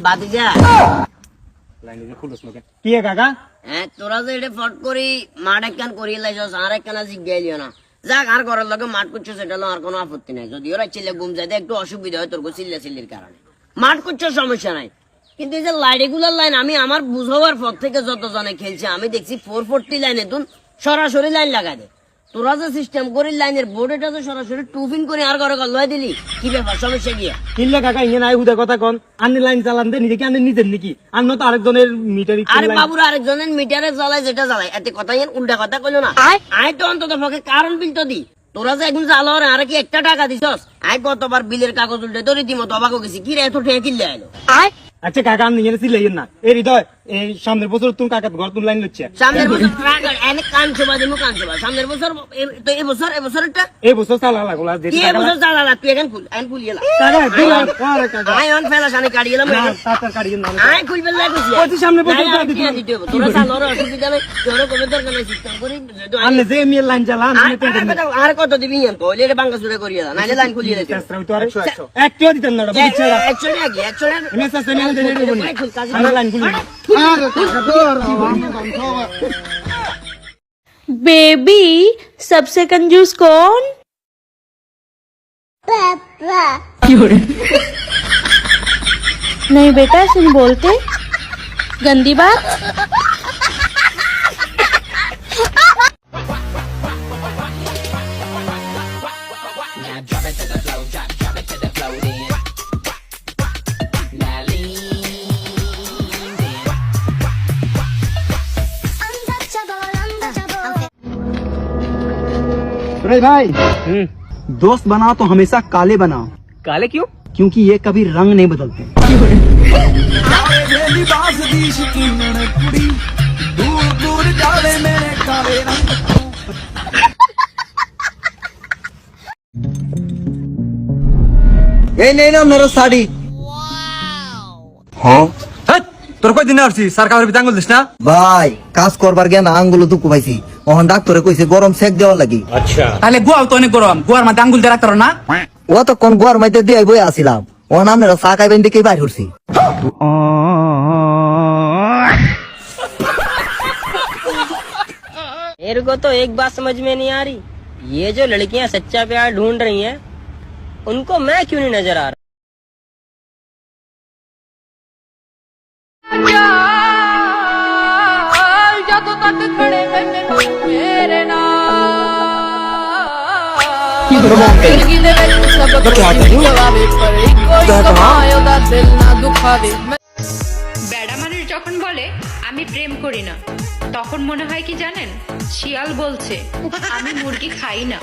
বাতিজা কি কাকা তোরা যে এটা ফট করি মাঠ একখান করিয়ে লাইছস আর একখানা জিজ্ঞাইলিও না যাক আর ঘরের লগে মাঠ করছো সেটা আর কোনো আপত্তি নাই যদি ওরা ছেলে ঘুম যাইতে একটু অসুবিধা হয় তোর চিল্লা চিল্লির কারণে মাঠ করছো সমস্যা নাই কিন্তু এই যে রেগুলার লাইন আমি আমার বুঝাবার পর থেকে যত জনে খেলছে আমি দেখছি 440 লাইনে তুন সরাসরি লাইন লাগাই দে তোরা যে সিস্টেম করি লাইনের বোর্ড এটা যে সরাসরি টুফিন করে আর ঘরে লয় দিলি কি ব্যাপার সমস্যা গিয়া কিনলে কাকা ইয়ে নাই হুদা কথা কন আন্নি লাইন চালান দে নিজে কি আন্নি নিজের নাকি আন্ন তো আরেকজনের মিটার আরে বাবুর আরেকজনের মিটারে জ্বালায় যেটা জ্বালায় এতে কথা উল্টা কথা কইলো না আয় তো অন্তত পক্ষে কারণ বিল তো দি তোরা যে একদিন জ্বালো আর কি একটা টাকা দিছস আয় কতবার বিলের কাগজ উল্টে তোর রীতিমতো অবাক গেছি কি রে এত ঠেকে কিনলে আইলো আচ্ছা কাকা আমি নিজে সিলাইয়েন না এই হৃদয় এই সামনের বছর তুমি কাকা ঘর তুমি লাইন লচ্ছে সামনের বছর এনে কানসবা দিমু কানসবা সামনের বছর তো এই বছরটা এই বছর চালা লাগলা কি এই বছর চালা তুই এখন খুলিয়ে লা কাকা দিলাম আরে কাকা আয় অন ফেলা সানি কাটি গেলাম তাতার কাটিয়েন না আয় খুলবে লাগছি ওই সামনে বছর দিতে হবে তোরা চালার অসুবিধা নাই তোরা কবে দরকার নাই সিস্টেম করি আন্নে যে মিল লাইন চালান আমি টেনশন আর কত দিবি তো ওইলে বাঙ্গা সুরে করিয়া না নাইলে লাইন খুলিয়ে দিতে তো 100 একটিও দিতেন না বুঝছ না অ্যাকচুয়ালি আমি সাথে নিয়ে দেন দেব না আমরা লাইন খুলি बेबी सबसे कंजूस कौन? नहीं बेटा ऐसे नहीं बोलते गंदी बात भाई दोस्त बनाओ तो हमेशा काले बनाओ। काले क्यों क्योंकि ये कभी रंग नहीं बदलते। नहीं ना मेरा साड़ी हाँ তোর কই দিন আসছি সরকারের বিতাঙ্গুল দিস না ভাই কাজ করবার গিয়ে না আঙ্গুল দুকু পাইছি ওহন ডাক্তারে কইছে গরম সেক দেওয়া লাগি আচ্ছা তাহলে গোয়াও তো অনেক গরম গোয়ার মধ্যে আঙ্গুল দিয়ে রাখতে না ও তো কোন গরম মাইতে দিয়ে বই আসিলাম ওহন আমরা চা খাইবেন দেখে বাইর হইছি मेरे को तो एक बात समझ में नहीं आ रही ये जो लड़कियां सच्चा प्यार ढूंढ रही हैं उनको मैं क्यों नहीं नजर आ रहा বেড়া মানুষ যখন বলে আমি প্রেম করি না তখন মনে হয় কি জানেন শিয়াল বলছে আমি মুরগি খাই না